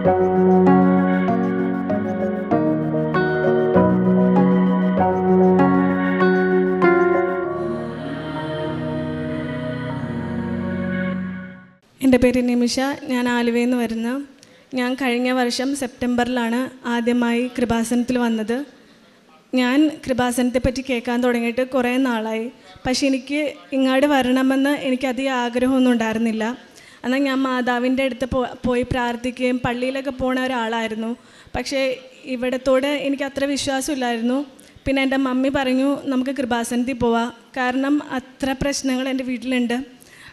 എൻ്റെ പേര് നിമിഷ. ഞാൻ ആലുവയിൽ നിന്ന് വരുന്ന. ഞാൻ കഴിഞ്ഞ വർഷം സെപ്റ്റംബറിലാണ് ആദ്യമായി കൃപാസനത്തിൽ വന്നത്. ഞാൻ കൃപാസനത്തെ പറ്റി കേൾക്കാൻ തുടങ്ങിയിട്ട് കുറേ നാളായി. പക്ഷെ എനിക്ക് ഇങ്ങോട്ട് വരണമെന്ന് എനിക്കധികം ആഗ്രഹമൊന്നും ഉണ്ടായിരുന്നില്ല. എന്നാൽ ഞാൻ മാതാവിൻ്റെ അടുത്ത് പോയി പ്രാർത്ഥിക്കുകയും പള്ളിയിലൊക്കെ പോണ ഒരാളായിരുന്നു. പക്ഷേ ഇവിടത്തോട് എനിക്ക് അത്ര വിശ്വാസമില്ലായിരുന്നു. പിന്നെ എൻ്റെ മമ്മി പറഞ്ഞു നമുക്ക് കൃപാസനത്തിൽ പോവാം, കാരണം അത്ര പ്രശ്നങ്ങൾ എൻ്റെ വീട്ടിലുണ്ട്.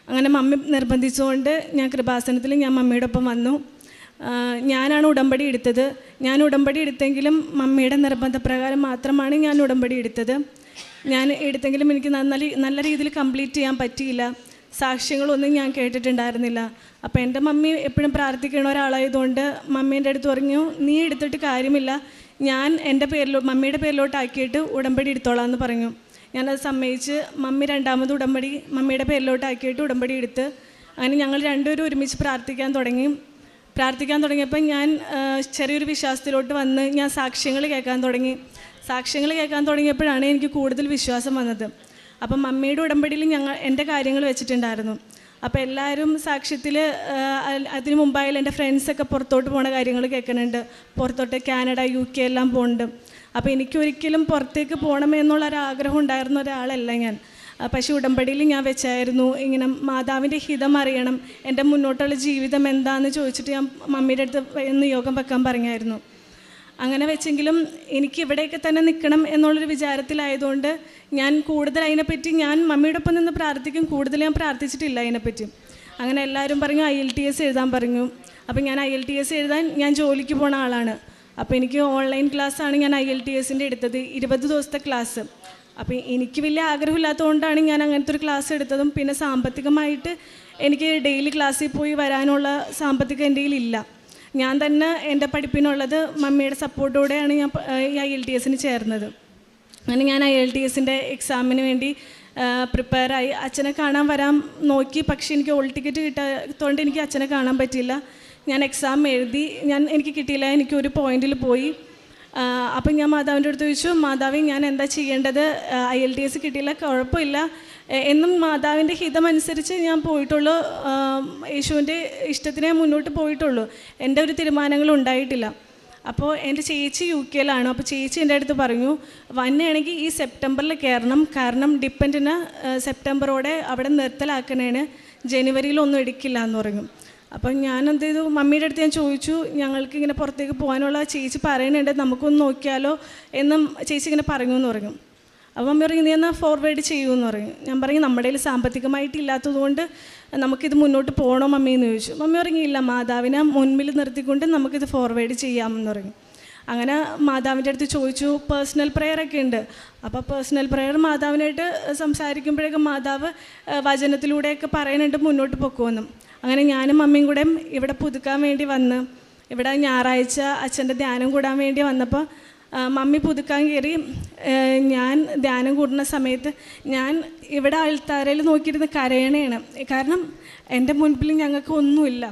അങ്ങനെ മമ്മി നിർബന്ധിച്ചുകൊണ്ട് ഞാൻ കൃപാസനത്തിൽ ഞാൻ മമ്മിയുടെ ഒപ്പം വന്നു. ഞാനാണ് ഉടമ്പടി എടുത്തത്. ഞാൻ ഉടമ്പടി എടുത്തെങ്കിലും മമ്മിയുടെ നിർബന്ധപ്രകാരം മാത്രമാണ് ഞാൻ ഉടമ്പടി എടുത്തത്. ഞാൻ എടുത്തെങ്കിലും എനിക്ക് നല്ല രീതിയിൽ കംപ്ലീറ്റ് ചെയ്യാൻ പറ്റിയില്ല. സാക്ഷ്യങ്ങളൊന്നും ഞാൻ കേട്ടിട്ടുണ്ടായിരുന്നില്ല. അപ്പോൾ എൻ്റെ മമ്മി എപ്പോഴും പ്രാർത്ഥിക്കുന്ന ഒരാളായതുകൊണ്ട് മമ്മീൻ്റെ അടുത്ത് പറഞ്ഞു, നീ എടുത്തിട്ട് കാര്യമില്ല, ഞാൻ എൻ്റെ മമ്മിയുടെ പേരിലോട്ടാക്കിയിട്ട് ഉടമ്പടി എടുത്തോളാം എന്ന് പറഞ്ഞു. ഞാനത് സമ്മതിച്ച് മമ്മി രണ്ടാമത് ഉടമ്പടി മമ്മിയുടെ പേരിലോട്ടാക്കിയിട്ട് ഉടമ്പടി എടുത്ത് അങ്ങനെ ഞങ്ങൾ രണ്ടുപേരും ഒരുമിച്ച് പ്രാർത്ഥിക്കാൻ തുടങ്ങിയപ്പോൾ ഞാൻ ചെറിയൊരു വിശ്വാസത്തിലോട്ട് വന്ന് ഞാൻ സാക്ഷ്യങ്ങൾ കേൾക്കാൻ തുടങ്ങിയപ്പോഴാണ് എനിക്ക് കൂടുതൽ വിശ്വാസം വന്നത്. അപ്പം മമ്മിയുടെ ഉടമ്പടിയിൽ എൻ്റെ കാര്യങ്ങൾ വെച്ചിട്ടുണ്ടായിരുന്നു. അപ്പോൾ എല്ലാവരും സാക്ഷ്യത്തിൽ അതിന് മുമ്പായാലും എൻ്റെ ഫ്രണ്ട്സൊക്കെ പുറത്തോട്ട് പോണ കാര്യങ്ങൾ കേൾക്കുന്നുണ്ട്. പുറത്തോട്ട് കാനഡ, UK എല്ലാം പോകുന്നുണ്ട്. അപ്പോൾ എനിക്കൊരിക്കലും പുറത്തേക്ക് പോകണമെന്നുള്ളൊരാഗ്രഹം ഉണ്ടായിരുന്ന ഒരാളല്ല ഞാൻ. പക്ഷേ ഉടമ്പടിയിൽ ഞാൻ വെച്ചായിരുന്നു ഇങ്ങനെ മാതാവിൻ്റെ ഹിതം അറിയണം, എൻ്റെ മുന്നോട്ടുള്ള ജീവിതം എന്താണെന്ന് ചോദിച്ചിട്ട് ഞാൻ മമ്മിയുടെ അടുത്ത് നിയോഗം വെക്കാൻ പറഞ്ഞായിരുന്നു. അങ്ങനെ വെച്ചെങ്കിലും എനിക്ക് ഇവിടെയൊക്കെ തന്നെ നിൽക്കണം എന്നുള്ളൊരു വിചാരത്തിലായതുകൊണ്ട് ഞാൻ കൂടുതൽ അതിനെപ്പറ്റി ഞാൻ മമ്മിയുടെ ഒപ്പം നിന്ന് പ്രാർത്ഥിക്കും, കൂടുതൽ ഞാൻ പ്രാർത്ഥിച്ചിട്ടില്ല അതിനെപ്പറ്റി. അങ്ങനെ എല്ലാവരും പറഞ്ഞു IELTS എഴുതാൻ പറഞ്ഞു. അപ്പോൾ ഞാൻ IELTS എഴുതാൻ ഞാൻ ജോലിക്ക് പോണ ആളാണ്. അപ്പോൾ എനിക്ക് ഓൺലൈൻ ക്ലാസ്സാണ് ഞാൻ IELTSൻ്റെ എടുത്തത്, 20 ദിവസത്തെ ക്ലാസ്. അപ്പോൾ എനിക്ക് വലിയ ആഗ്രഹമില്ലാത്തതുകൊണ്ടാണ് ഞാൻ അങ്ങനത്തെ ഒരു ക്ലാസ് എടുത്തതും. പിന്നെ സാമ്പത്തികമായിട്ട് എനിക്ക് ഡെയിലി ക്ലാസ്സിൽ പോയി വരാനുള്ള സാമ്പത്തികം എൻ്റെ കയ്യിലില്ല. ഞാൻ തന്നെ എൻ്റെ പഠിപ്പിനുള്ളത് മമ്മിയുടെ സപ്പോർട്ടോടെയാണ് ഞാൻ IELTSന് ചേർന്നത്. അങ്ങനെ ഞാൻ IELTSൻ്റെ എക്സാമിന് വേണ്ടി പ്രിപ്പയറായി അച്ഛനെ കാണാൻ വരാൻ നോക്കി. പക്ഷേ എനിക്ക് ഹോൾ ടിക്കറ്റ് കിട്ടാത്തതുകൊണ്ട് എനിക്ക് അച്ഛനെ കാണാൻ പറ്റിയില്ല. ഞാൻ എക്സാം എഴുതി, എനിക്ക് കിട്ടിയില്ല, എനിക്ക് ഒരു പോയിന്റിൽ പോയി. അപ്പം ഞാൻ മാതാവിൻ്റെ അടുത്ത് ചോദിച്ചു, മാതാവേ ഞാൻ എന്താ ചെയ്യേണ്ടത്, IELTS കിട്ടിയില്ല, കുഴപ്പമില്ല എന്നും മാതാവിൻ്റെ ഹിതമനുസരിച്ച് ഞാൻ പോയിട്ടുള്ളൂ, യേശുവിൻ്റെ ഇഷ്ടത്തിനെ മുന്നോട്ട് പോയിട്ടുള്ളൂ, എൻ്റെ ഒരു തീരുമാനങ്ങളും ഉണ്ടായിട്ടില്ല. അപ്പോൾ എൻ്റെ ചേച്ചി UK-യിലാണ്. അപ്പോൾ ചേച്ചി എൻ്റെ അടുത്ത് പറഞ്ഞു, വന്നെയാണെങ്കിൽ ഈ സെപ്റ്റംബറിൽ കയറണം, കാരണം ഡിപ്പെൻഡിന് സെപ്റ്റംബറോടെ അവിടെ നിർത്തലാക്കണേന്, ജനുവരിയിലൊന്നും എടുക്കില്ല എന്ന് പറഞ്ഞു. അപ്പം ഞാൻ എന്ത് ചെയ്തു, മമ്മിയുടെ അടുത്ത് ഞാൻ ചോദിച്ചു, ഞങ്ങൾക്ക് ഇങ്ങനെ പുറത്തേക്ക് പോകാനുള്ള ചേച്ചി പറയുന്നുണ്ട്, നമുക്കൊന്ന് നോക്കിയാലോ എന്നും ചേച്ചി ഇങ്ങനെ പറഞ്ഞു എന്ന് പറഞ്ഞു. അപ്പോൾ മമ്മി പറഞ്ഞു, നീ എന്നാൽ ഫോർവേഡ് ചെയ്യുമെന്ന് പറഞ്ഞു. ഞാൻ പറഞ്ഞു, നമ്മുടെ കയ്യിൽ സാമ്പത്തികമായിട്ട് ഇല്ലാത്തതുകൊണ്ട് നമുക്കിത് മുന്നോട്ട് പോകണോ മമ്മി എന്ന് ചോദിച്ചു. മമ്മി പറഞ്ഞു, ഇല്ല, മാതാവിനെ മുൻപിൽ നിർത്തിക്കൊണ്ട് നമുക്കിത് ഫോർവേഡ് ചെയ്യാമെന്ന് പറഞ്ഞു. അങ്ങനെ മാതാവിൻ്റെ അടുത്ത് ചോദിച്ചു, പേഴ്സണൽ പ്രെയറൊക്കെ ഉണ്ട്. അപ്പോൾ പേഴ്സണൽ പ്രെയർ മാതാവിനായിട്ട് സംസാരിക്കുമ്പോഴേക്കും മാതാവ് വചനത്തിലൂടെയൊക്കെ പറയുന്നുണ്ട് മുന്നോട്ട് പൊക്കുമെന്നും. അങ്ങനെ ഞാനും മമ്മിയും കൂടെ ഇവിടെ പുതുക്കാൻ വേണ്ടി വന്ന്, ഇവിടെ ഞായറാഴ്ച അച്ഛൻ്റെ ധ്യാനം കൂടാൻ വേണ്ടി വന്നപ്പോൾ മമ്മി പുതുക്കാൻ കയറി. ഞാൻ ധ്യാനം കൂടുന്ന സമയത്ത് ഞാൻ ഇവിടെ ആൾത്താരയിൽ നോക്കിയിരുന്ന് കരയണയാണ്. കാരണം എൻ്റെ മുൻപിൽ ഞങ്ങൾക്ക് ഒന്നുമില്ല,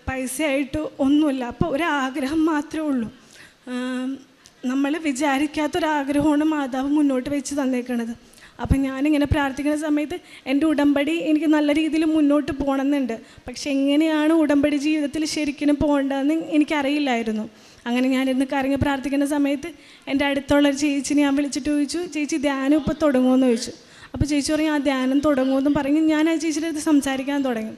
പൈസയായിട്ട് ഒന്നുമില്ല. അപ്പോൾ ഒരാഗ്രഹം മാത്രമേ ഉള്ളൂ, നമ്മൾ വിചാരിക്കാത്തൊരാഗ്രഹമാണ് മാതാവ് മുന്നോട്ട് വെച്ച് തന്നേക്കണത്. അപ്പം ഞാനിങ്ങനെ പ്രാർത്ഥിക്കുന്ന സമയത്ത് എൻ്റെ ഉടമ്പടി എനിക്ക് നല്ല രീതിയിൽ മുന്നോട്ട് പോകണമെന്നുണ്ട്. പക്ഷെ എങ്ങനെയാണ് ഉടമ്പടി ജീവിതത്തിൽ ശരിക്കും പോകേണ്ടതെന്ന് എനിക്കറിയില്ലായിരുന്നു. അങ്ങനെ ഞാനിന്ന് കരഞ്ഞ് പ്രാർത്ഥിക്കുന്ന സമയത്ത് എൻ്റെ അടുത്തുള്ളൊരു ചേച്ചിനെ ഞാൻ വിളിച്ചിട്ട് ചോദിച്ചു, ചേച്ചി ധ്യാനം ഇപ്പോൾ തുടങ്ങുമെന്ന് ചോദിച്ചു. അപ്പോൾ ചേച്ചി പറഞ്ഞു, ആ ധ്യാനം തുടങ്ങുമെന്നും പറഞ്ഞ് ഞാൻ ആ ചേച്ചിയുടെ അടുത്ത് സംസാരിക്കാൻ തുടങ്ങി.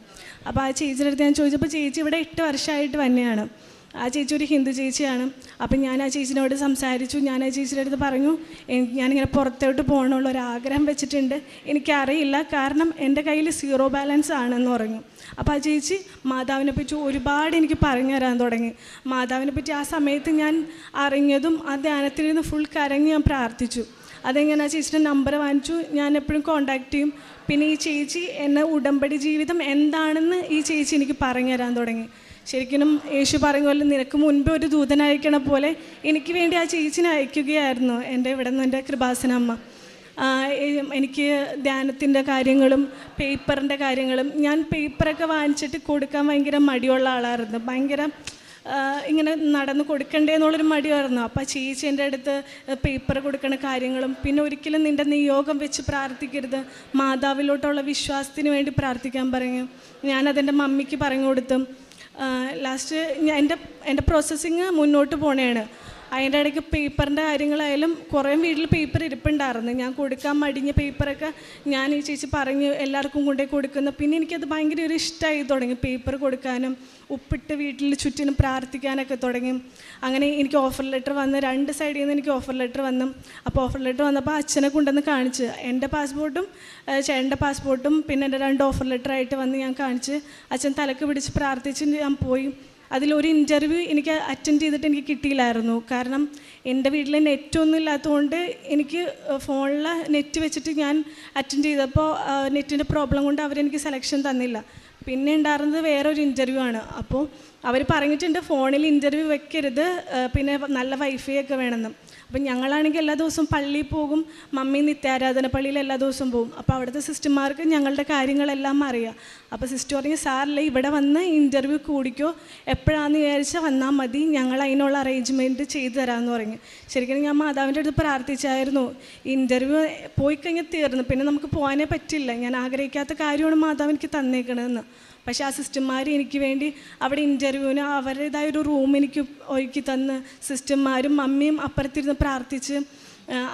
അപ്പോൾ ആ ചേച്ചിയുടെ അടുത്ത് ഞാൻ ചോദിച്ചപ്പോൾ ചേച്ചി ഇവിടെ 8 വർഷമായിട്ട് തന്നെയാണ്. ആ ചേച്ചി ഒരു ഹിന്ദു ചേച്ചിയാണ്. അപ്പം ഞാൻ ആ ചേച്ചിനോട് സംസാരിച്ചു. ഞാൻ ആ ചേച്ചിയുടെ അടുത്ത് പറഞ്ഞു, ഞാനിങ്ങനെ പുറത്തോട്ട് പോകണമുള്ളൊരാഗ്രഹം വെച്ചിട്ടുണ്ട്, എനിക്കറിയില്ല, കാരണം എൻ്റെ കയ്യിൽ 0 ബാലൻസ് ആണെന്ന് പറഞ്ഞു. അപ്പോൾ ആ ചേച്ചി മാതാവിനെ പറ്റി ഒരുപാട് എനിക്ക് പറഞ്ഞു തരാൻ തുടങ്ങി. മാതാവിനെ പറ്റി ആ സമയത്ത് ഞാൻ അറിഞ്ഞതും ആ ധ്യാനത്തിൽ നിന്ന് ഫുൾ കരഞ്ഞ് ഞാൻ പ്രാർത്ഥിച്ചു. അതെങ്ങനെ ആ ചേച്ചിയുടെ നമ്പർ വാങ്ങിച്ചു, ഞാൻ എപ്പോഴും കോണ്ടാക്ട് ചെയ്യും. പിന്നെ ഈ ചേച്ചി എന്നെ ഉടമ്പടി ജീവിതം എന്താണെന്ന് ഈ ചേച്ചി എനിക്ക് പറഞ്ഞു തരാൻ തുടങ്ങി. ശരിക്കും യേശു പറഞ്ഞ പോലെ നിനക്ക് മുൻപ് ഒരു ദൂതൻ അയക്കണ പോലെ എനിക്ക് വേണ്ടി ആ ചേച്ചിനെ അയക്കുകയായിരുന്നു എൻ്റെ ഇവിടെ നിന്ന് എൻ്റെ കൃപാസനമ്മ. എനിക്ക് ധ്യാനത്തിൻ്റെ കാര്യങ്ങളും പേപ്പറിൻ്റെ കാര്യങ്ങളും, ഞാൻ പേപ്പറൊക്കെ വാങ്ങിച്ചിട്ട് കൊടുക്കാൻ ഭയങ്കര മടിയുള്ള ആളായിരുന്നു. ഭയങ്കര ഇങ്ങനെ നടന്ന് കൊടുക്കണ്ടേ എന്നുള്ളൊരു മടിയായിരുന്നു. അപ്പോൾ ചേച്ചി എൻ്റെ അടുത്ത് പേപ്പർ കൊടുക്കണ കാര്യങ്ങളും, പിന്നെ ഒരിക്കലും നിൻ്റെ നിയോഗം വെച്ച് പ്രാർത്ഥിക്കരുത്, മാതാവിലോട്ടുള്ള വിശ്വാസത്തിന് വേണ്ടി പ്രാർത്ഥിക്കാൻ പറഞ്ഞു. ഞാനതെൻ്റെ മമ്മിക്ക് പറഞ്ഞു കൊടുത്തു. ലാസ്റ്റ് എൻ്റെ പ്രോസസ്സിങ് മുന്നോട്ട് പോണേണ്. അതിൻ്റെ ഇടയ്ക്ക് പേപ്പറിൻ്റെ കാര്യങ്ങളായാലും കുറേ വീട്ടിൽ പേപ്പർ ഇരിപ്പുണ്ടായിരുന്നു. ഞാൻ കൊടുക്കാൻ മടിഞ്ഞ പേപ്പറൊക്കെ ഞാൻ ഈ ചേച്ചി പറഞ്ഞ് എല്ലാവർക്കും കൊണ്ടുപോയി കൊടുക്കുന്നു. പിന്നെ എനിക്കത് ഭയങ്കര ഒരു ഇഷ്ടമായി തുടങ്ങി, പേപ്പർ കൊടുക്കാനും ഉപ്പിട്ട് വീട്ടിൽ ചുറ്റിനും പ്രാർത്ഥിക്കാനൊക്കെ തുടങ്ങി. അങ്ങനെ എനിക്ക് ഓഫർ ലെറ്റർ വന്ന് 2 സൈഡിൽ നിന്ന് എനിക്ക് ഓഫർ ലെറ്റർ വന്നു. അപ്പോൾ ഓഫർ ലെറ്റർ വന്നപ്പോൾ അച്ഛനെ കൊണ്ടുവന്ന് കാണിച്ച്, എൻ്റെ പാസ്പോർട്ടും ചേട്ടൻ്റെ പാസ്പോർട്ടും പിന്നെ എൻ്റെ 2 ഓഫർ ലെറ്ററായിട്ട് വന്ന് ഞാൻ കാണിച്ച് അച്ഛൻ തലക്ക് പിടിച്ച് പ്രാർത്ഥിച്ച് ഞാൻ പോയി. അതിലൊരു ഇൻ്റർവ്യൂ എനിക്ക് അറ്റൻഡ് ചെയ്തിട്ട് എനിക്ക് കിട്ടിയില്ലായിരുന്നു. കാരണം എൻ്റെ വീട്ടിൽ നെറ്റൊന്നും ഇല്ലാത്തതുകൊണ്ട് എനിക്ക് ഫോണിൽ നെറ്റ് വെച്ചിട്ട് ഞാൻ അറ്റൻഡ് ചെയ്തപ്പോൾ നെറ്റിൻ്റെ പ്രോബ്ലം കൊണ്ട് അവരെനിക്ക് സെലക്ഷൻ തന്നില്ല. പിന്നെ ഉണ്ടായിരുന്നത് വേറൊരു ഇൻ്റർവ്യൂ ആണ്. അപ്പോൾ അവർ പറഞ്ഞിട്ടുണ്ട് ഫോണിൽ ഇൻ്റർവ്യൂ വെക്കരുത്, പിന്നെ നല്ല വൈഫൈ ഒക്കെ വേണമെന്ന്. അപ്പം ഞങ്ങളാണെങ്കിൽ എല്ലാ ദിവസവും പള്ളിയിൽ പോകും, മമ്മി നിത്യാരാധന പള്ളിയിൽ എല്ലാ ദിവസവും പോകും. അപ്പോൾ അവിടുത്തെ സിസ്റ്റർമാർക്ക് ഞങ്ങളുടെ കാര്യങ്ങളെല്ലാം അറിയാം. അപ്പോൾ സിസ്റ്റർ പറഞ്ഞു, സാറില്ല ഇവിടെ വന്ന് ഇൻ്റർവ്യൂ കൂടിക്കോ, എപ്പോഴാണെന്ന് വിചാരിച്ചാൽ വന്നാൽ മതി, ഞങ്ങൾ അതിനുള്ള അറേഞ്ച്മെൻറ്റ് ചെയ്തു തരാമെന്ന് പറഞ്ഞു. ശരിക്കും ഞാൻ മാതാവിൻ്റെ അടുത്ത് പ്രാർത്ഥിച്ചായിരുന്നു. ഇൻ്റർവ്യൂ പോയി കഴിഞ്ഞാൽ തീർന്നു, പിന്നെ നമുക്ക് പോകാനേ പറ്റില്ല. ഞാൻ ആഗ്രഹിക്കാത്ത കാര്യമാണ് മാതാവ് എനിക്ക് തന്നേക്കണതെന്ന്. പക്ഷേ ആ സിസ്റ്റർമാർ എനിക്ക് വേണ്ടി അവിടെ ഇൻ്റർവ്യൂവിന് അവരുടേതായ ഒരു റൂം എനിക്ക് ഒരുക്കി തന്ന് സിസ്റ്റർമാരും മമ്മിയും അപ്പുറത്തിരുന്ന് പ്രാർത്ഥിച്ച്.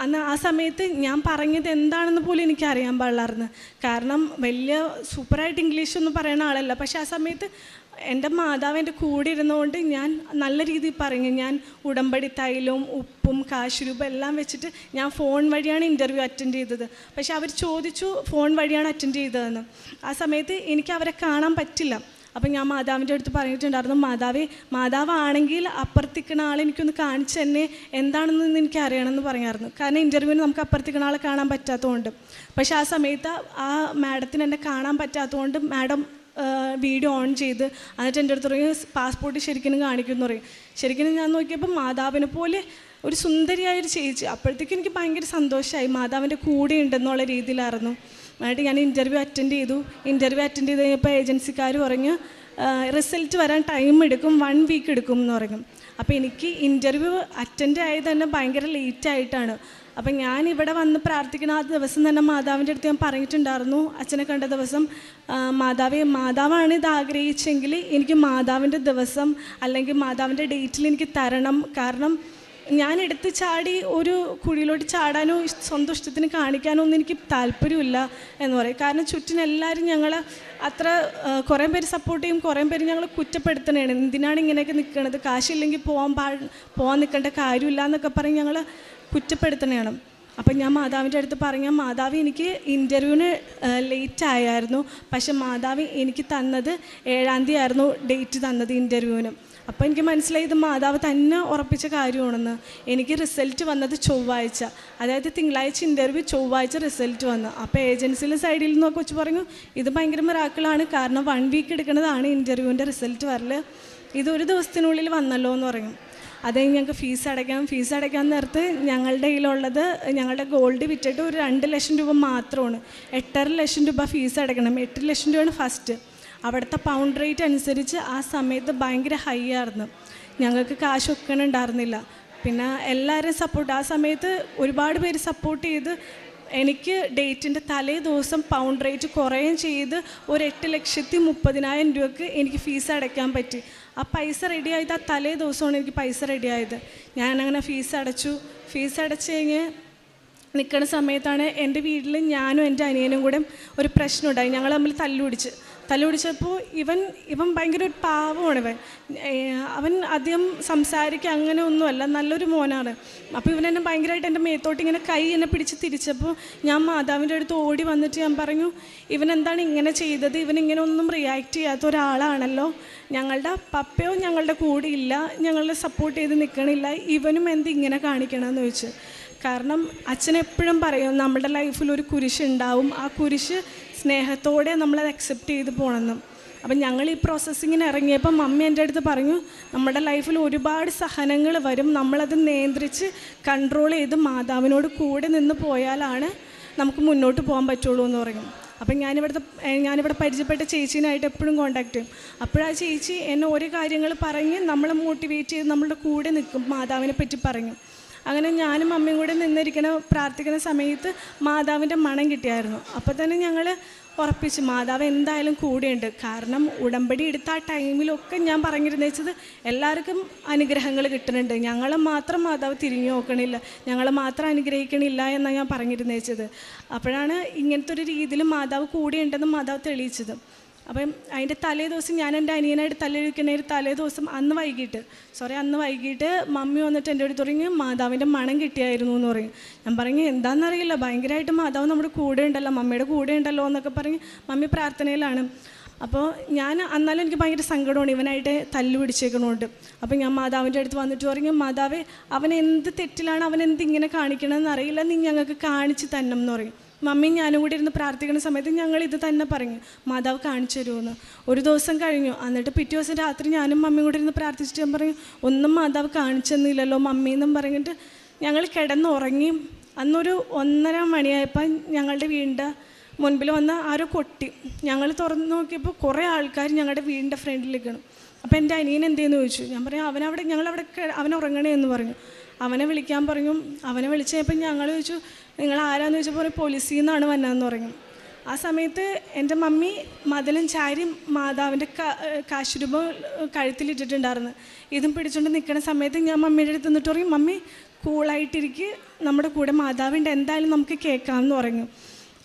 അന്ന് ആ സമയത്ത് ഞാൻ പറഞ്ഞത് എന്താണെന്ന് പോലും എനിക്കറിയാൻ പാടില്ലായിരുന്നു. കാരണം വലിയ സൂപ്പറായിട്ട് ഇംഗ്ലീഷൊന്നും പറയുന്ന ആളല്ല. പക്ഷേ ആ സമയത്ത് എൻ്റെ മാതാവ് എൻ്റെ കൂടെ ഇരുന്നുകൊണ്ട് ഞാൻ നല്ല രീതിയിൽ പറഞ്ഞു. ഞാൻ ഉടമ്പടി തൈലവും ഉപ്പും കാശുരൂപം എല്ലാം വെച്ചിട്ട് ഞാൻ ഫോൺ വഴിയാണ് ഇൻ്റർവ്യൂ അറ്റൻഡ് ചെയ്തത്. പക്ഷെ അവർ ചോദിച്ചു ഫോൺ വഴിയാണ് അറ്റൻഡ് ചെയ്തതെന്ന്. ആ സമയത്ത് എനിക്ക് അവരെ കാണാൻ പറ്റില്ല. അപ്പം ഞാൻ മാതാവിൻ്റെ അടുത്ത് പറഞ്ഞിട്ടുണ്ടായിരുന്നു, മാതാവാണെങ്കിൽ അപ്പുറത്തിക്കുന്ന ആളെ എനിക്കൊന്ന് കാണിച്ച് തന്നെ എന്താണെന്ന് എനിക്ക് അറിയണമെന്ന് പറയാമായിരുന്നു. കാരണം ഇൻ്റർവ്യൂവിന് നമുക്ക് അപ്പുറത്തിക്കുന്ന ആളെ കാണാൻ പറ്റാത്തതുകൊണ്ട്. പക്ഷേ ആ സമയത്ത് ആ മാഡത്തിന് എന്നെ കാണാൻ പറ്റാത്തതുകൊണ്ട് മാഡം വീഡിയോ ഓൺ ചെയ്ത് എന്നിട്ട് എൻ്റെ അടുത്ത് പറയും പാസ്പോർട്ട് ശരിക്കും കാണിക്കുമെന്ന് പറയും. ശരിക്കും ഞാൻ നോക്കിയപ്പോൾ മാതാവിനെ പോലെ ഒരു സുന്ദരിയായൊരു ചേച്ചി. അപ്പോഴത്തേക്കും എനിക്ക് ഭയങ്കര സന്തോഷമായി, മാതാവിൻ്റെ കൂടെ ഉണ്ടെന്നുള്ള രീതിയിലായിരുന്നു. എന്നിട്ട് ഞാൻ ഇൻ്റർവ്യൂ അറ്റൻഡ് ചെയ്തു. ഇൻ്റർവ്യൂ അറ്റൻഡ് ചെയ്ത് കഴിഞ്ഞപ്പോൾ ഏജൻസിക്കാർ പറഞ്ഞു റിസൾട്ട് വരാൻ ടൈം എടുക്കും, 1 വീക്ക് എടുക്കും എന്ന് പറഞ്ഞു. അപ്പോൾ എനിക്ക് ഇൻ്റർവ്യൂ അറ്റൻഡ് ആയത് തന്നെ ഭയങ്കര ലേറ്റായിട്ടാണ്. അപ്പം ഞാൻ ഇവിടെ വന്ന് പ്രാർത്ഥിക്കുന്ന ആ ദിവസം തന്നെ മാതാവിൻ്റെ അടുത്ത് ഞാൻ പറഞ്ഞിട്ടുണ്ടായിരുന്നു, അച്ഛനെ കണ്ട ദിവസം, മാതാവാണ് ഇത് ആഗ്രഹിച്ചെങ്കിൽ എനിക്ക് മാതാവിൻ്റെ ദിവസം അല്ലെങ്കിൽ മാതാവിൻ്റെ ഡേറ്റിൽ എനിക്ക് തരണം. കാരണം ഞാൻ എടുത്ത് ചാടി ഒരു കുഴിയിലോട്ട് ചാടാനോ സ്വന്തം ഇഷ്ടത്തിന് കാണിക്കാനോ ഒന്നും എനിക്ക് താല്പര്യമില്ല എന്ന് പറയും. കാരണം ചുറ്റിനും എല്ലാവരും ഞങ്ങൾ അത്ര കുറേ പേര് സപ്പോർട്ട് ചെയ്യും, കുറേ പേര് ഞങ്ങൾ കുറ്റപ്പെടുത്തണേണ്, എന്തിനാണ് ഇങ്ങനെയൊക്കെ നിൽക്കണത്, കാശില്ലെങ്കിൽ പോകാൻ നിൽക്കേണ്ട കാര്യമില്ല എന്നൊക്കെ പറഞ്ഞ് ഞങ്ങൾ കുറ്റപ്പെടുത്തണേണ്. അപ്പം ഞാൻ മാതാവിൻ്റെ അടുത്ത് പറഞ്ഞ, മാതാവ് എനിക്ക് ഇൻ്റർവ്യൂവിന് ലേറ്റ് ആയായിരുന്നു, പക്ഷെ മാതാവ് എനിക്ക് തന്നത് 7-ാം തീയതി ആയിരുന്നു ഡേറ്റ് തന്നത് ഇൻ്റർവ്യൂവിന്. അപ്പോൾ എനിക്ക് മനസ്സിലായി ഇത് മാതാവ് തന്നെ ഉറപ്പിച്ച കാര്യമാണെന്ന്. എനിക്ക് റിസൾട്ട് വന്നത് ചൊവ്വാഴ്ച, അതായത് തിങ്കളാഴ്ച ഇൻ്റർവ്യൂ, ചൊവ്വാഴ്ച റിസൾട്ട് വന്നു. അപ്പോൾ ഏജൻസിയിലെ സൈഡിൽ നിന്നൊക്കെ വെച്ച് പറഞ്ഞു ഇത് ഭയങ്കര മിറാക്കിളാണ്, കാരണം 1 വീക്ക് എടുക്കുന്നതാണ് ഇൻ്റർവ്യൂവിൻ്റെ റിസൾട്ട് വരൽ, ഇതൊരു ദിവസത്തിനുള്ളിൽ വന്നല്ലോ എന്ന് പറയും. അത് ഞങ്ങൾക്ക് ഫീസ് അടയ്ക്കാൻ നേരത്ത് ഞങ്ങളുടെ കയ്യിലുള്ളത് ഞങ്ങളുടെ ഗോൾഡ് വിറ്റിട്ട് ഒരു 2 ലക്ഷം രൂപ മാത്രമാണ്. 8.5 ലക്ഷം രൂപ ഫീസ് അടയ്ക്കണം. 8 ലക്ഷം രൂപയാണ് ഫസ്റ്റ്. അവിടുത്തെ പൗണ്ട് റേറ്റ് അനുസരിച്ച് ആ സമയത്ത് ഭയങ്കര ഹൈ ആയിരുന്നു, ഞങ്ങൾക്ക് കാശ് വെക്കണുണ്ടായിരുന്നില്ല. പിന്നെ എല്ലാവരും സപ്പോർട്ട്, ആ സമയത്ത് ഒരുപാട് പേര് സപ്പോർട്ട് ചെയ്ത് എനിക്ക് ഡേറ്റിൻ്റെ തലേ ദിവസം പൗണ്ട് റേറ്റ് കുറയുകയും ചെയ്ത് ഒരു 8,30,000 രൂപയ്ക്ക് എനിക്ക് ഫീസ് അടയ്ക്കാൻ പറ്റി. ആ പൈസ റെഡിയായത് ആ തലേ ദിവസമാണ് എനിക്ക് പൈസ റെഡിയായത്. ഞാനങ്ങനെ ഫീസ് അടച്ച് കഴിഞ്ഞ് നിൽക്കുന്ന സമയത്താണ് എൻ്റെ വീട്ടിൽ ഞാനും എൻ്റെ അനിയനും കൂടെ ഒരു പ്രശ്നമുണ്ടായി. ഞങ്ങൾ തമ്മിൽ തല്ലുപിടിച്ചപ്പോൾ ഇവൻ ഭയങ്കര ഒരു പാവമാണ്. അവൻ അധികം സംസാരിക്കുക അങ്ങനെ ഒന്നുമല്ല, നല്ലൊരു മോനാണ്. അപ്പോൾ ഇവനെന്നെ ഭയങ്കരമായിട്ട് എൻ്റെ മേത്തോട്ട് ഇങ്ങനെ കൈ എന്നെ പിടിച്ച് തിരിച്ചപ്പോൾ ഞാൻ മാതാവിൻ്റെ അടുത്ത് ഓടി വന്നിട്ട് ഞാൻ പറഞ്ഞു, ഇവൻ എന്താണ് ഇങ്ങനെ ചെയ്തത്, ഇവനിങ്ങനെ ഒന്നും റിയാക്ട് ചെയ്യാത്ത ഒരാളാണല്ലോ, ഞങ്ങളുടെ പപ്പയോ ഞങ്ങളുടെ കൂടെ ഇല്ല, ഞങ്ങളെ സപ്പോർട്ട് ചെയ്ത് നിൽക്കണില്ല, ഇവനും എന്ത് ഇങ്ങനെ കാണിക്കണമെന്ന് ചോദിച്ചു. കാരണം അച്ഛൻ എപ്പോഴും പറയും നമ്മുടെ ലൈഫിൽ ഒരു കുരിശ് ഉണ്ടാവും, ആ കുരിശ് സ്നേഹത്തോടെ നമ്മളത് അക്സെപ്റ്റ് ചെയ്ത് പോകണമെന്നും. അപ്പം ഞങ്ങൾ ഈ പ്രോസസ്സിങ്ങിന് ഇറങ്ങിയപ്പോൾ മമ്മി എൻ്റെ അടുത്ത് പറഞ്ഞു, നമ്മുടെ ലൈഫിൽ ഒരുപാട് സഹനങ്ങൾ വരും, നമ്മളത് നിയന്ത്രിച്ച് കൺട്രോൾ ചെയ്ത് മാതാവിനോട് കൂടെ നിന്ന് പോയാലാണ് നമുക്ക് മുന്നോട്ട് പോകാൻ പറ്റുള്ളൂ എന്ന് പറയും. അപ്പം ഞാനിവിടെ പരിചയപ്പെട്ട ചേച്ചീനായിട്ട് എപ്പോഴും കോൺടാക്ട് ചെയ്യും. അപ്പോഴാ ചേച്ചി എന്നെ ഓരോ കാര്യങ്ങൾ പറഞ്ഞ് നമ്മളെ മോട്ടിവേറ്റ് ചെയ്ത് നമ്മളുടെ കൂടെ നിൽക്കും, മാതാവിനെ പറ്റി പറഞ്ഞു. അങ്ങനെ ഞാനും അമ്മയും കൂടെ പ്രാർത്ഥിക്കുന്ന സമയത്ത് മാതാവിൻ്റെ മണം കിട്ടിയായിരുന്നു. അപ്പോൾ തന്നെ ഞങ്ങൾ ഉറപ്പിച്ച് മാതാവ് എന്തായാലും കൂടെയുണ്ട്. കാരണം ഉടമ്പടി എടുത്ത ആ ടൈമിലൊക്കെ ഞാൻ പറഞ്ഞിരുന്നത് എല്ലാവർക്കും അനുഗ്രഹങ്ങൾ കിട്ടുന്നുണ്ട്, ഞങ്ങളെ മാത്രം മാതാവ് തിരിഞ്ഞു നോക്കണില്ല, ഞങ്ങളെ മാത്രം അനുഗ്രഹിക്കണില്ല എന്നാണ് ഞാൻ പറഞ്ഞിരുന്നത്. അപ്പോഴാണ് ഇങ്ങനത്തെ ഒരു രീതിയിൽ മാതാവ് കൂടെയുണ്ടെന്ന് മാതാവ് തെളിയിച്ചത്. അപ്പം അതിൻ്റെ തലേ ദിവസം ഞാൻ എൻ്റെ അനിയനായിട്ട് തലേ ദിവസം അന്ന് വൈകിട്ട് മമ്മി വന്നിട്ട് എൻ്റെ അടുത്ത് തുടങ്ങി മാതാവിൻ്റെ മണം കിട്ടിയായിരുന്നു എന്ന് പറയും. ഞാൻ പറഞ്ഞു എന്താണെന്നറിയില്ല, ഭയങ്കരമായിട്ട് മാതാവ് നമ്മുടെ കൂടെ ഉണ്ടല്ലോ, മമ്മിയുടെ കൂടെ ഉണ്ടല്ലോ എന്നൊക്കെ പറഞ്ഞ് മമ്മി പ്രാർത്ഥനയിലാണ്. അപ്പോൾ എന്നാലും എനിക്ക് ഭയങ്കര സങ്കടമാണ് ഇവനായിട്ട് തല്ലു പിടിച്ചേക്കണോണ്ട്. അപ്പോൾ ഞാൻ മാതാവിൻ്റെ അടുത്ത് വന്നിട്ട് പറഞ്ഞു, മാതാവേ അവൻ എന്ത് തെറ്റിലാണ്, അവൻ എന്തിങ്ങനെ കാണിക്കണമെന്ന് അറിയില്ല, നീ ഞങ്ങൾക്ക് കാണിച്ച് തരണം എന്ന് പറയും. മമ്മിയും ഞാനും കൂടി ഇരുന്ന് പ്രാർത്ഥിക്കുന്ന സമയത്ത് ഞങ്ങൾ ഇത് തന്നെ പറഞ്ഞു, മാതാവ് കാണിച്ചു തരുമെന്ന്. ഒരു ദിവസം കഴിഞ്ഞു, എന്നിട്ട് പിറ്റേ ദിവസം രാത്രി ഞാനും മമ്മിയും കൂടി ഇരുന്ന് പ്രാർത്ഥിച്ചിട്ട് ഞാൻ പറഞ്ഞു, ഒന്നും മാതാവ് കാണിച്ചു തന്നില്ലല്ലോ മമ്മി എന്നും പറഞ്ഞിട്ട് ഞങ്ങൾ കിടന്നുറങ്ങി. അന്നൊരു 1:30 മണിയായപ്പോൾ ഞങ്ങളുടെ വീടിൻ്റെ മുൻപിൽ വന്ന് ആരോ കൊട്ടി. ഞങ്ങൾ തുറന്ന് നോക്കിയപ്പോൾ കുറേ ആൾക്കാർ ഞങ്ങളുടെ വീടിൻ്റെ ഫ്രണ്ടിലിരിക്കണം. അപ്പോൾ എൻ്റെ അനിയൻ എന്തെന്ന് ചോദിച്ചു. ഞാൻ പറഞ്ഞു അവൻ ഉറങ്ങണേ എന്ന് പറഞ്ഞു. അവനെ വിളിക്കാൻ പറഞ്ഞു. അവനെ വിളിച്ച് കഴിഞ്ഞപ്പോൾ ഞങ്ങൾ ചോദിച്ചു, നിങ്ങൾ ആരാന്ന് ചോദിച്ചപ്പോൾ പോലീസിൽ നിന്നാണ് വന്നതെന്ന് പറഞ്ഞു. ആ സമയത്ത് എൻ്റെ മമ്മി മതിലും ചാരി മാതാവിൻ്റെ കാശുരൂപം കഴുത്തിലിട്ടിട്ടുണ്ടായിരുന്നു. ഇതും പിടിച്ചുകൊണ്ട് നിൽക്കുന്ന സമയത്ത് ഞാൻ മമ്മിയുടെ അടുത്ത് നിന്നിട്ട് പറയും, മമ്മി കൂളായിട്ടിരിക്കുക, നമ്മുടെ കൂടെ മാതാവിൻ്റെ എന്തായാലും നമുക്ക് കേൾക്കാമെന്ന് പറഞ്ഞു.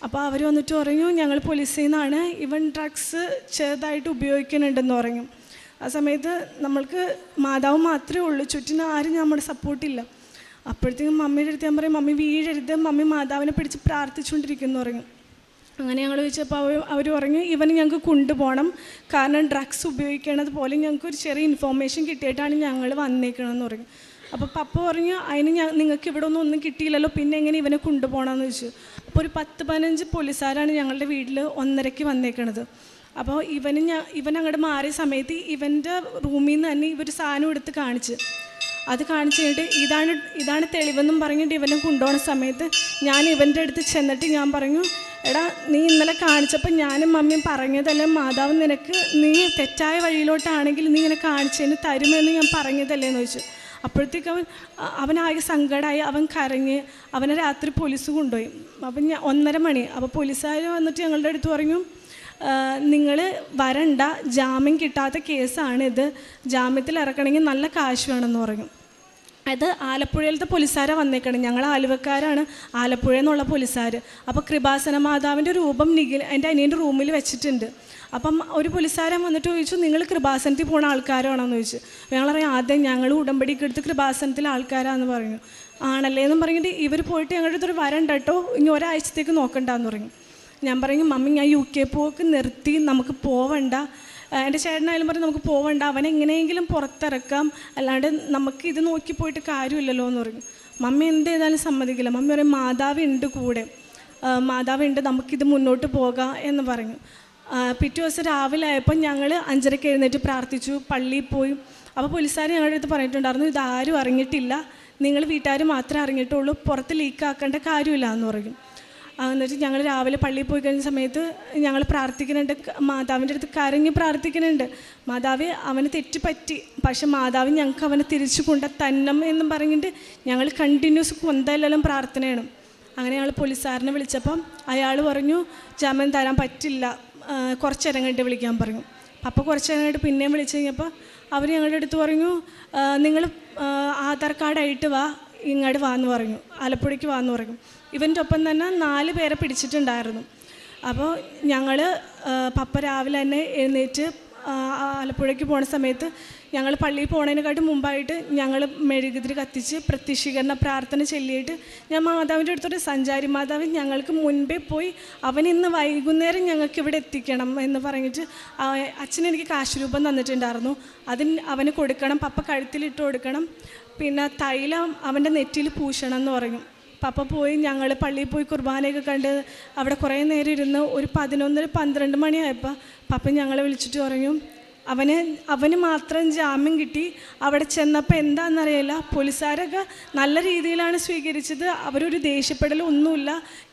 അപ്പോൾ അവർ വന്നിട്ട് പറഞ്ഞു, ഞങ്ങൾ പോലീസിൽ നിന്നാണ്, ഇവൻ ഡ്രഗ്സ് ചെറുതായിട്ട് ഉപയോഗിക്കുന്നുണ്ടെന്ന് പറഞ്ഞു. ആ സമയത്ത് നമ്മൾക്ക് മാതാവ് മാത്രമേ ഉള്ളൂ, ചുറ്റിനും ആരും നമ്മുടെ സപ്പോർട്ടില്ല. അപ്പോഴത്തേക്കും മമ്മിയുടെ അടുത്ത് ഞാൻ പറയും, മമ്മി വീഴരുത്, മമ്മി മാതാവിനെ പിടിച്ച് പ്രാർത്ഥിച്ചുകൊണ്ടിരിക്കുന്നു പറഞ്ഞു. അങ്ങനെ ഞങ്ങൾ ചോദിച്ചപ്പോൾ അവർ പറഞ്ഞു, ഇവന് ഞങ്ങൾക്ക് കൊണ്ടുപോകണം, കാരണം ഡ്രഗ്സ് ഉപയോഗിക്കണത് പോലെ ഞങ്ങൾക്ക് ഒരു ചെറിയ ഇൻഫോർമേഷൻ കിട്ടിയിട്ടാണ് ഞങ്ങൾ വന്നേക്കണമെന്ന് പറഞ്ഞു. അപ്പോൾ പപ്പ പറഞ്ഞു, അതിന് നിങ്ങൾക്ക് ഇവിടെ ഒന്നും കിട്ടിയില്ലല്ലോ, പിന്നെ എങ്ങനെ ഇവനെ കൊണ്ടുപോകണമെന്ന് ചോദിച്ചു. അപ്പോൾ ഒരു 10-15 പോലീസുകാരാണ് ഞങ്ങളുടെ വീട്ടിൽ 1:30 വന്നേക്കണത്. അപ്പോൾ ഇവൻ അങ്ങോട്ട് മാറിയ സമയത്ത് ഇവൻ്റെ റൂമിൽ നിന്ന് തന്നെ ഇവർ സാധനം എടുത്ത് അത് കാണിച്ചു കഴിഞ്ഞിട്ട് ഇതാണ് തെളിവെന്നും പറഞ്ഞിട്ട് ഇവനെ കൊണ്ടുപോകുന്ന സമയത്ത് ഞാൻ ഇവൻ്റെ അടുത്ത് ചെന്നിട്ട് ഞാൻ പറഞ്ഞു, എടാ നീ ഇന്നലെ കാണിച്ചപ്പോൾ ഞാനും മമ്മിയും പറഞ്ഞതല്ലേ മാതാവ് നിനക്ക്, നീ തെറ്റായ വഴിയിലോട്ടാണെങ്കിൽ നീ ഇങ്ങനെ കാണിച്ചതിന് തരുമെന്ന് ഞാൻ പറഞ്ഞതല്ലേ എന്ന് ചോദിച്ചു. അപ്പോഴത്തേക്ക് അവനാകെ സങ്കടമായി, അവൻ കരഞ്ഞ് അവനെ രാത്രി പോലീസ് കൊണ്ടുപോയി. അപ്പം 1:30 മണി. അപ്പോൾ പോലീസുകാർ വന്നിട്ട് ഞങ്ങളുടെ അടുത്ത് പറഞ്ഞു, നിങ്ങൾ വരണ്ട, ജാമ്യം കിട്ടാത്ത കേസാണിത്, ജാമ്യത്തിൽ ഇറക്കണമെങ്കിൽ നല്ല കാശ് വേണമെന്ന് പറഞ്ഞു. അത് ആലപ്പുഴയിലത്തെ പോലീസുകാരാണ് വന്നേക്കണം, ഞങ്ങൾ ആലുവക്കാരാണ്, ആലപ്പുഴയിൽ നിന്നുള്ള പോലീസുകാർ. അപ്പോൾ കൃപാസന മാതാവിൻ്റെ രൂപം എൻ്റെ അനിയൻ്റെ റൂമിൽ വെച്ചിട്ടുണ്ട്. അപ്പം ഒരു പോലീസുകാരൻ വന്നിട്ട് ചോദിച്ചു, നിങ്ങൾ കൃപാസനത്തിൽ പോകുന്ന ആൾക്കാരാണോയെന്ന് ചോദിച്ചു. ഞങ്ങളറിയാം ആദ്യം ഞങ്ങൾ ഉടമ്പടിക്ക് എടുത്ത് കൃപാസനത്തിലെ ആൾക്കാരാണെന്ന് പറഞ്ഞു. ആണല്ലേ എന്നും പറഞ്ഞിട്ട് ഇവർ പോയിട്ട് ഞങ്ങളുടെ അടുത്തൊരു വരണ്ട കേട്ടോ, ഇനി ഒരാഴ്ചത്തേക്ക് നോക്കണ്ടെന്ന് പറഞ്ഞു. ഞാൻ പറഞ്ഞു, മമ്മി ഞാൻ UK പോക്ക് നിർത്തി, നമുക്ക് പോവണ്ട. എൻ്റെ ചേട്ടനായാലും പറഞ്ഞു, നമുക്ക് പോവണ്ട, അവനെ എങ്ങനെയെങ്കിലും പുറത്തിറക്കാം, അല്ലാണ്ട് നമുക്ക് ഇത് നോക്കി പോയിട്ട് കാര്യമില്ലല്ലോ എന്ന് പറഞ്ഞു. മമ്മി എന്ത് ചെയ്താലും സമ്മതിക്കില്ല. മമ്മി പറയും, മാതാവുണ്ട് കൂടെ, മാതാവുണ്ട്, നമുക്കിത് മുന്നോട്ട് പോകാം എന്ന് പറഞ്ഞു. പിറ്റേ ദിവസം രാവിലെ ആയപ്പോൾ ഞങ്ങൾ 5:30 എഴുന്നേറ്റ് പ്രാർത്ഥിച്ചു, പള്ളിയിൽ പോയി. അപ്പോൾ പോലീസുകാർ ഞങ്ങളുടെ അടുത്ത് പറഞ്ഞിട്ടുണ്ടായിരുന്നു, ഇതാരും അറിഞ്ഞിട്ടില്ല, നിങ്ങൾ വീട്ടുകാർ മാത്രമേ അറിഞ്ഞിട്ടുള്ളൂ, പുറത്ത് ലീക്കാക്കേണ്ട കാര്യമില്ല എന്ന് പറയും. എന്നിട്ട് ഞങ്ങൾ രാവിലെ പള്ളിയിൽ പോയി കഴിഞ്ഞ സമയത്ത് ഞങ്ങൾ പ്രാർത്ഥിക്കുന്നുണ്ട്, മാതാവിൻ്റെ അടുത്ത് കരഞ്ഞ് പ്രാർത്ഥിക്കുന്നുണ്ട്. മാതാവ് അവന് തെറ്റുപറ്റി, പക്ഷെ മാതാവ് ഞങ്ങൾക്ക് അവനെ തിരിച്ചു കൊണ്ട് തന്നം എന്നും പറഞ്ഞിട്ട് ഞങ്ങൾ കണ്ടിന്യൂസ് കൊന്തയെല്ലാം പ്രാർത്ഥനയാണ്. അങ്ങനെ ഞങ്ങൾ പോലീസുകാരനെ വിളിച്ചപ്പം അയാൾ പറഞ്ഞു, ജാമ്യം തരാൻ പറ്റില്ല, കുറച്ചേരം കഴിഞ്ഞിട്ട് വിളിക്കാൻ പറഞ്ഞു. അപ്പോൾ കുറച്ചേരം കഴിഞ്ഞിട്ട് പിന്നെയും വിളിച്ചു കഴിഞ്ഞപ്പോൾ അവർ ഞങ്ങളുടെ അടുത്ത് പറഞ്ഞു, നിങ്ങൾ ആധാർ കാർഡായിട്ട് വാ, ഇങ്ങോട്ട് വാന്ന് പറഞ്ഞു, ആലപ്പുഴയ്ക്ക് വാന്ന് പറഞ്ഞു. ഇവൻ്റെ ഒപ്പം തന്നെ 4 പേരെ പിടിച്ചിട്ടുണ്ടായിരുന്നു. അപ്പോൾ ഞങ്ങൾ പപ്പ രാവിലെ തന്നെ എഴുന്നേറ്റ് ആലപ്പുഴയ്ക്ക് പോണ സമയത്ത് ഞങ്ങൾ പള്ളിയിൽ പോണതിനെക്കാട്ടും മുമ്പായിട്ട് ഞങ്ങൾ മെഴുകുതിരി കത്തിച്ച് പ്രത്യക്ഷീകരണ പ്രാർത്ഥന ചൊല്ലിയിട്ട് ഞാൻ മാതാവിൻ്റെ അടുത്തോട്ട്, സഞ്ചാരി മാതാവ് ഞങ്ങൾക്ക് മുൻപേ പോയി അവൻ ഇന്ന് വൈകുന്നേരം ഞങ്ങൾക്ക് ഇവിടെ എത്തിക്കണം എന്ന് പറഞ്ഞിട്ട് അച്ഛനെനിക്ക് കാശുരൂപം തന്നിട്ടുണ്ടായിരുന്നു, അവന് കൊടുക്കണം, പപ്പ കഴുത്തിലിട്ട് കൊടുക്കണം, പിന്നെ തൈലം അവൻ്റെ നെറ്റിയിൽ പൂശണം എന്ന് പറഞ്ഞു. പപ്പ പോയി, ഞങ്ങൾ പള്ളിയിൽ പോയി കുർബാനയൊക്കെ കണ്ട് അവിടെ കുറേ നേരം ഇരുന്ന് ഒരു 11-12 മണിയായപ്പോൾ പപ്പ ഞങ്ങളെ വിളിച്ചിട്ട് പറഞ്ഞു, അവന് മാത്രം ജാമ്യം കിട്ടി. അവിടെ ചെന്നപ്പോൾ എന്താണെന്നറിയില്ല, പോലീസുകാരൊക്കെ നല്ല രീതിയിലാണ് സ്വീകരിച്ചത്. അവരൊരു ദേഷ്യപ്പെടലൊന്നുമില്ല,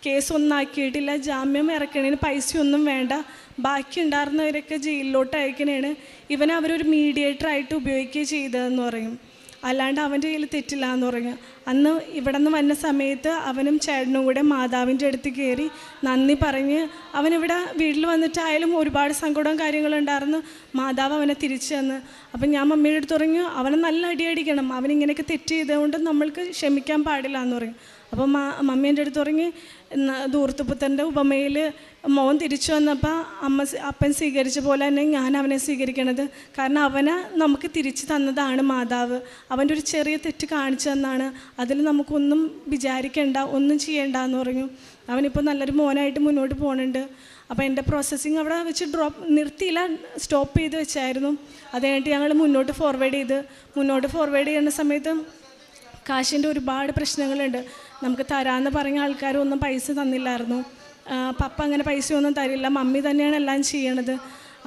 കേസ് ഒന്നാക്കിയിട്ടില്ല, ജാമ്യം ഇറക്കണേന് പൈസയൊന്നും വേണ്ട, ബാക്കി ഉണ്ടായിരുന്നവരൊക്കെ ജയിലിലോട്ട് അയക്കണേണ്. അവരൊരു മീഡിയേറ്ററായിട്ട് ഉപയോഗിക്കുകയും ചെയ്തതെന്ന് പറയും. അല്ലാണ്ട് അവൻ്റെ കയ്യിൽ തെറ്റില്ല എന്ന് പറഞ്ഞു. അന്ന് ഇവിടെ നിന്ന് വന്ന സമയത്ത് അവനും ചേട്ടനും കൂടെ മാതാവിൻ്റെ അടുത്ത് കയറി നന്ദി പറഞ്ഞ് അവനിവിടെ വീട്ടിൽ വന്നിട്ടായാലും ഒരുപാട് സങ്കടവും കാര്യങ്ങളുണ്ടായിരുന്നു. മാതാവ് അവനെ തിരിച്ചു തന്ന്. അപ്പം ഞാൻ മമ്മിയുടെ അടുത്ത് പറഞ്ഞു, അവനെ നല്ല അടിയടിക്കണം, അവനിങ്ങനെയൊക്കെ തെറ്റ് ചെയ്തുകൊണ്ട് നമ്മൾക്ക് ക്ഷമിക്കാൻ പാടില്ല എന്ന് പറയും. അപ്പം മമ്മി എൻ്റെ അടുത്ത് പറഞ്ഞ്, ധൂർത്തുപുത്രൻ്റെ ഉപമയിൽ മോൻ തിരിച്ചു വന്നപ്പോൾ അപ്പൻ സ്വീകരിച്ച പോലെ തന്നെ ഞാൻ അവനെ സ്വീകരിക്കണത്. കാരണം അവനെ നമുക്ക് തിരിച്ചു തന്നതാണ് മാതാവ്. അവൻ്റെ ഒരു ചെറിയ തെറ്റ് കാണിച്ചു തന്നാണ്. അതിൽ നമുക്കൊന്നും വിചാരിക്കേണ്ട, ഒന്നും ചെയ്യേണ്ട എന്ന് പറഞ്ഞു. അവനിപ്പോൾ നല്ലൊരു മോനായിട്ട് മുന്നോട്ട് പോകുന്നുണ്ട്. അപ്പോൾ എൻ്റെ പ്രോസസ്സിങ് അവിടെ വെച്ച് നിർത്തിയില്ല, സ്റ്റോപ്പ് ചെയ്ത് വെച്ചായിരുന്നു. അത് കഴിഞ്ഞിട്ട് ഞങ്ങൾ മുന്നോട്ട് ഫോർവേഡ് ചെയ്യുന്ന സമയത്ത് കാശിൻ്റെ ഒരുപാട് പ്രശ്നങ്ങളുണ്ട്. നമുക്ക് തരാമെന്ന് പറഞ്ഞ ആൾക്കാരൊന്നും പൈസ തന്നില്ലായിരുന്നു. പപ്പ അങ്ങനെ പൈസയൊന്നും തരില്ല, മമ്മി തന്നെയാണ് എല്ലാം ചെയ്യണത്.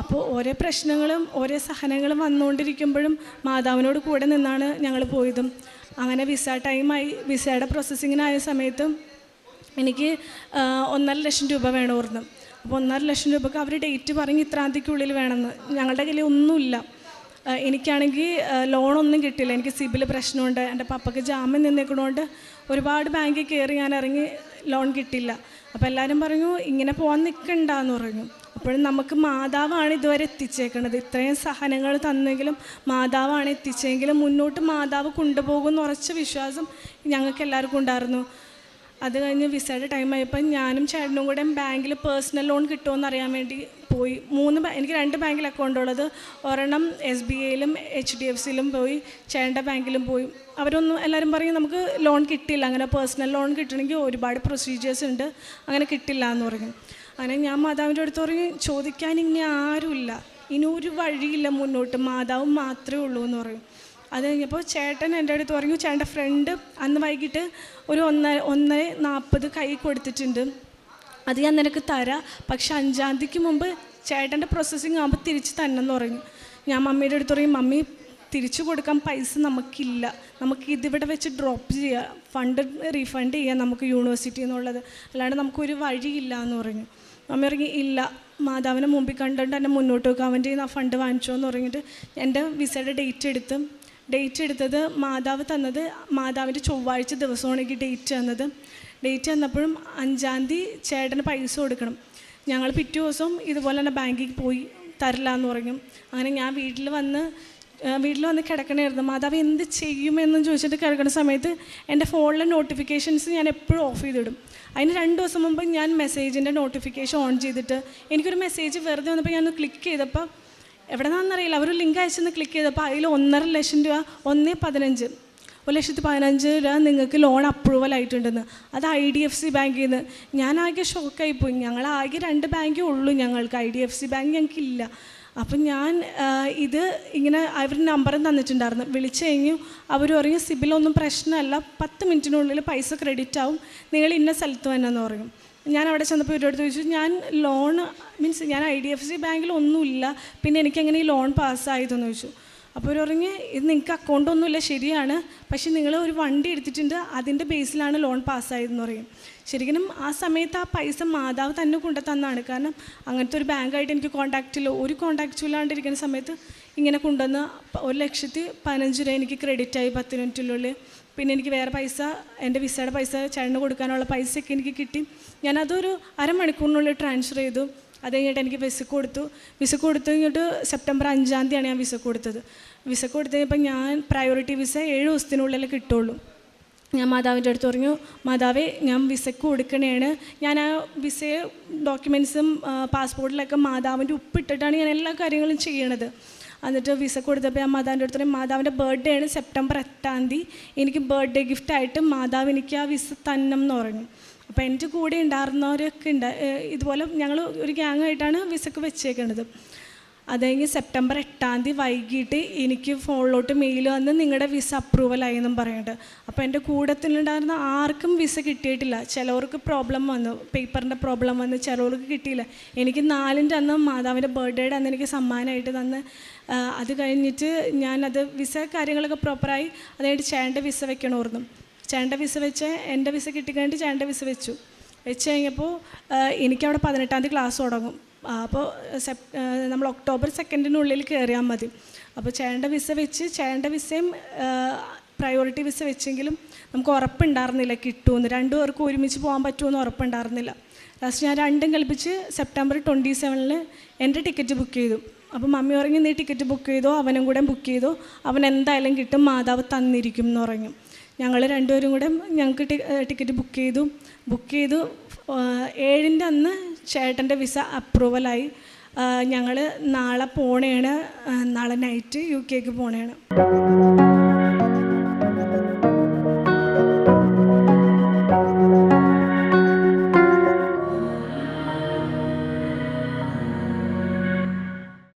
അപ്പോൾ ഓരോ പ്രശ്നങ്ങളും ഓരോ സഹനങ്ങളും വന്നുകൊണ്ടിരിക്കുമ്പോഴും മാതാവിനോട് കൂടെ നിന്നാണ് ഞങ്ങൾ പോയതും. അങ്ങനെ വിസ ടൈമായി. വിസയുടെ പ്രോസസ്സിങ്ങിനായ സമയത്ത് എനിക്ക് 1.5 ലക്ഷം രൂപ വേണമായിരുന്നു. അപ്പോൾ 1.5 ലക്ഷം രൂപക്ക് അവർ ഡേറ്റ് പറഞ്ഞ് ഇത്രാം തീയതിക്കുള്ളിൽ വേണമെന്ന്. ഞങ്ങളുടെ കയ്യിൽ ഒന്നുമില്ല. എനിക്കാണെങ്കിൽ ലോണൊന്നും കിട്ടില്ല, എനിക്ക് സിബിൽ പ്രശ്നമുണ്ട്. എൻ്റെ പപ്പയ്ക്ക് ജാമ്യം നിന്നേക്കണോണ്ട് ഒരുപാട് ബാങ്കിൽ കയറി ഞാൻ ഇറങ്ങി, ലോൺ കിട്ടില്ല. അപ്പോൾ എല്ലാവരും പറഞ്ഞു ഇങ്ങനെ പോകാൻ നിൽക്കണ്ടെന്ന് പറഞ്ഞു. അപ്പോഴും നമുക്ക് മാതാവാണ് ഇതുവരെ എത്തിച്ചേക്കണത്. ഇത്രയും സഹനങ്ങൾ തന്നെങ്കിലും മാതാവാണ് എത്തിച്ചെങ്കിലും മുന്നോട്ട് മാതാവ് കൊണ്ടുപോകുമെന്ന് ഉറച്ച വിശ്വാസം ഞങ്ങൾക്ക് എല്ലാവർക്കും ഉണ്ടായിരുന്നു. അത് കഴിഞ്ഞ് വിസയുടെ ടൈമായപ്പോൾ ഞാനും ചേട്ടനും കൂടെ ബാങ്കിൽ പേഴ്സണൽ ലോൺ കിട്ടുമെന്ന് അറിയാൻ വേണ്ടി പോയി. എനിക്ക് 2 ബാങ്കിൽ അക്കൗണ്ട് ഉള്ളത്. ഒരെണ്ണം SBIയിലും HDFCയിലും പോയി, ചേട്ടൻ്റെ ബാങ്കിലും പോയി. എല്ലാവരും പറയും നമുക്ക് ലോൺ കിട്ടില്ല, അങ്ങനെ പേഴ്സണൽ ലോൺ കിട്ടണമെങ്കിൽ ഒരുപാട് പ്രൊസീജിയേഴ്സ് ഉണ്ട്, അങ്ങനെ കിട്ടില്ല എന്ന് പറഞ്ഞു. അങ്ങനെ ഞാൻ മാതാവിൻ്റെ അടുത്ത് പറഞ്ഞു, ചോദിക്കാൻ ഇനി ആരുമില്ല, ഇനി ഒരു വഴിയില്ല മുന്നോട്ട്, മാതാവ് മാത്രമേ ഉള്ളൂ എന്ന് പറയും. അത് കഴിഞ്ഞപ്പോൾ ചേട്ടൻ എൻ്റെ അടുത്ത് പറഞ്ഞു, ചേട്ടൻ്റെ ഫ്രണ്ട് അന്ന് വൈകിട്ട് ഒരു 1:40 കൈ കൊടുത്തിട്ടുണ്ട്, അത് ഞാൻ നിനക്ക് തരാം, പക്ഷെ 5-ാം തീയതിക്ക് മുമ്പ് ചേട്ടൻ്റെ പ്രോസസ്സിങ് ആകുമ്പോൾ തിരിച്ച് തന്നെന്ന് പറഞ്ഞു. ഞാൻ മമ്മിയുടെ അടുത്ത് പറയും, മമ്മി തിരിച്ചു കൊടുക്കാൻ പൈസ നമുക്കില്ല, നമുക്ക് ഇതിവിടെ വെച്ച് ഡ്രോപ്പ് ചെയ്യാം, ഫണ്ട് റീഫണ്ട് ചെയ്യാം നമുക്ക് യൂണിവേഴ്സിറ്റി എന്നുള്ളത്, അല്ലാണ്ട് നമുക്കൊരു വഴിയില്ല എന്ന് പറഞ്ഞു. മമ്മി പറഞ്ഞു ഇല്ല, മാതാവിനെ മുമ്പിൽ കണ്ടുകൊണ്ട് എന്നെ മുന്നോട്ട് വെക്കുക, അവൻ്റെ ആ ഫണ്ട് വാങ്ങിച്ചോ എന്ന് പറഞ്ഞിട്ട് എൻ്റെ വിസയുടെ ഡേറ്റ് എടുത്തത് മാതാവ് തന്നത് മാതാവിൻ്റെ ചൊവ്വാഴ്ച ദിവസമാണ് എനിക്ക് ഡേറ്റ് തന്നപ്പോഴും 5-ാം തീയതി ചേട്ടന് പൈസ കൊടുക്കണം. ഞങ്ങൾ പിറ്റേ ദിവസം ഇതുപോലെ തന്നെ ബാങ്കിൽ പോയി, തരില്ല എന്ന് പറഞ്ഞു. അങ്ങനെ ഞാൻ വീട്ടിൽ വന്ന് കിടക്കണമായിരുന്നു. മാതാവ് എന്ത് ചെയ്യുമെന്ന് ചോദിച്ചിട്ട് കിടക്കുന്ന സമയത്ത് എൻ്റെ ഫോണിലെ നോട്ടിഫിക്കേഷൻസ് ഞാൻ എപ്പോഴും ഓഫ് ചെയ്തിടും. അതിന് 2 ദിവസം മുമ്പ് ഞാൻ മെസ്സേജിൻ്റെ നോട്ടിഫിക്കേഷൻ ഓൺ ചെയ്തിട്ട് എനിക്കൊരു മെസ്സേജ് വെറുതെ വന്നപ്പോൾ ഞാൻ ക്ലിക്ക് ചെയ്തപ്പോൾ എവിടെ നിന്നാണെന്നറിയില്ല, അവർ ലിങ്ക് അയച്ചെന്ന് ക്ലിക്ക് ചെയ്തപ്പോൾ അതിൽ 1.5 ലക്ഷം രൂപ 1,15 1,15,000 നിങ്ങൾക്ക് ലോൺ അപ്രൂവൽ ആയിട്ടുണ്ടെന്ന്. അത് IDFC ബാങ്കിൽ നിന്ന്. ഞാനാകെ ഷോക്കായിപ്പോയി. ഞങ്ങളാകെ 2 ബാങ്കേ ഉള്ളൂ ഞങ്ങൾക്ക്, IDFC ബാങ്ക് ഞങ്ങൾക്കില്ല. അപ്പം ഞാൻ ഇത് ഇങ്ങനെ അവർ നമ്പറും തന്നിട്ടുണ്ടായിരുന്നു. വിളിച്ചു കഴിഞ്ഞു അവർ പറഞ്ഞു സിബിലൊന്നും പ്രശ്നമല്ല, 10 മിനിറ്റിനുള്ളിൽ പൈസ ക്രെഡിറ്റ് ആവും, നിങ്ങൾ ഇന്ന സ്ഥലത്ത് വന്നെന്ന് പറയും. ഞാൻ അവിടെ ചെന്നപ്പോൾ ഇവരോട് ചോദിച്ചു, ഞാൻ ഞാൻ IDFC ബാങ്കിൽ ഒന്നുമില്ല, പിന്നെ എനിക്കെങ്ങനെ ഈ ലോൺ പാസ്സായതെന്ന് ചോദിച്ചു. അപ്പോൾ അവർ പറഞ്ഞ് ഇത് നിങ്ങൾക്ക് അക്കൗണ്ടൊന്നുമില്ല ശരിയാണ്, പക്ഷേ നിങ്ങൾ ഒരു വണ്ടി എടുത്തിട്ടുണ്ട്, അതിൻ്റെ ബേസിലാണ് ലോൺ പാസ്സായതെന്ന് പറയും. ശരിക്കും ആ സമയത്ത് ആ പൈസ മാതാവ് തന്നെ കൊണ്ടു തന്നാണ്. കാരണം അങ്ങനത്തെ ഒരു ബാങ്കായിട്ട് എനിക്ക് ഒരു കോൺടാക്റ്റും ഇല്ലാണ്ടിരിക്കുന്ന സമയത്ത് ഇങ്ങനെ കൊണ്ടുവന്ന് 1,15,000 എനിക്ക് ക്രെഡിറ്റായി 10 മിനിറ്റിനുള്ളിൽ. പിന്നെ എനിക്ക് വേറെ പൈസ, എൻ്റെ വിസയുടെ പൈസ ചേട്ടന് കൊടുക്കാനുള്ള പൈസയൊക്കെ എനിക്ക് കിട്ടി. ഞാനതൊരു 1/2 മണിക്കൂറിനുള്ളിൽ ട്രാൻസ്ഫർ ചെയ്തു. അത് കഴിഞ്ഞിട്ട് എനിക്ക് വിസ കൊടുത്തു കഴിഞ്ഞിട്ട് സെപ്റ്റംബർ 5-ാം തീയതിയാണ് ഞാൻ വിസ കൊടുത്തത് കഴിഞ്ഞപ്പോൾ ഞാൻ പ്രയോറിറ്റി വിസ 7 ദിവസത്തിനുള്ളിൽ കിട്ടുള്ളൂ. ഞാൻ മാതാവിൻ്റെ അടുത്ത് പറഞ്ഞു, മാതാവേ ഞാൻ വിസയ്ക്ക് കൊടുക്കണേണ്. ഞാൻ ആ വിസയെ ഡോക്യുമെൻറ്റ്സും പാസ്പോർട്ടിലൊക്കെ മാതാവിൻ്റെ ഉപ്പിട്ടിട്ടാണ് ഞാൻ എല്ലാ കാര്യങ്ങളും ചെയ്യണത്. എന്നിട്ട് വിസ കൊടുത്തപ്പോൾ ഞാൻ മാതാവിൻ്റെ അടുത്ത് പറയും, മാതാവിൻ്റെ ബർത്ത്ഡേ ആണ് സെപ്റ്റംബർ 8-ാം തീയതി, എനിക്ക് ബർത്ത്ഡേ ഗിഫ്റ്റായിട്ട് മാതാവ് എനിക്ക് ആ വിസ തന്നം എന്ന് പറഞ്ഞു. അപ്പോൾ എൻ്റെ കൂടെ ഉണ്ടായിരുന്നവരൊക്കെ ഇതുപോലെ ഞങ്ങൾ ഒരു ഗ്യാങ്ങായിട്ടാണ് വിസക്ക് വെച്ചേക്കുന്നത്. അത് കഴിഞ്ഞ് സെപ്റ്റംബർ 8 വൈകിട്ട് എനിക്ക് ഫോണിലോട്ട് മെയിൽ വന്ന് നിങ്ങളുടെ വിസ അപ്രൂവലായി എന്നും പറയുന്നുണ്ട്. അപ്പോൾ എൻ്റെ കൂട്ടത്തിലുണ്ടായിരുന്ന ആർക്കും വിസ കിട്ടിയിട്ടില്ല. ചിലവർക്ക് പ്രോബ്ലം വന്നു, പേപ്പറിൻ്റെ പ്രോബ്ലം വന്ന്, ചിലവർക്ക് കിട്ടിയില്ല. എനിക്ക് 4-ൻ്റെ അന്ന് മാതാവിൻ്റെ ബർത്ത്ഡേയുടെ അന്ന് എനിക്ക് സമ്മാനമായിട്ട് തന്ന്. അത് കഴിഞ്ഞിട്ട് ഞാനത് വിസ കാര്യങ്ങളൊക്കെ പ്രോപ്പറായി. അത് കഴിഞ്ഞിട്ട് ചേട്ടൻ്റെ വിസ വെക്കണമായിരുന്നു. ചേട്ടൻ്റെ വിസ വെച്ച് എൻ്റെ വിസ കിട്ടിക്കഴിഞ്ഞിട്ട് ചേട്ടൻ്റെ വിസ വെച്ച് കഴിഞ്ഞപ്പോൾ എനിക്കവിടെ 18 ക്ലാസ് തുടങ്ങും. അപ്പോൾ നമ്മൾ ഒക്ടോബർ 2 കയറിയാൽ മതി. അപ്പോൾ ചേട്ടൻ്റെ വിസ വെച്ച്, ചേട്ടൻ്റെ വിസയും പ്രയോറിറ്റി വിസ വെച്ചെങ്കിലും നമുക്ക് ഉറപ്പുണ്ടായിരുന്നില്ല കിട്ടുമെന്ന്. 2 പേർക്ക് ഒരുമിച്ച് പോകാൻ പറ്റുമെന്ന് ഉറപ്പുണ്ടായിരുന്നില്ല. ലാസ്റ്റ് ഞാൻ 2ഉം കൽപ്പിച്ച് സെപ്റ്റംബർ 27 എൻ്റെ ടിക്കറ്റ് ബുക്ക് ചെയ്തു. അപ്പോൾ മമ്മി പറഞ്ഞു, നീ ടിക്കറ്റ് ബുക്ക് ചെയ്തോ, അവനും കൂടെ ബുക്ക് ചെയ്തോ, അവൻ എന്തായാലും കിട്ടും, മാതാവ് തന്നിരിക്കും എന്ന് പറഞ്ഞു. ഞങ്ങൾ 2 പേരും കൂടെ ഞങ്ങൾക്ക് ടിക്കറ്റ് ബുക്ക് ചെയ്തു. 7-ൻ്റെ അന്ന് ചേട്ടൻ്റെ വിസ അപ്രൂവലായി. ഞങ്ങൾ നാളെ പോണേണ്, നാളെ നൈറ്റ് UK പോണേണ്.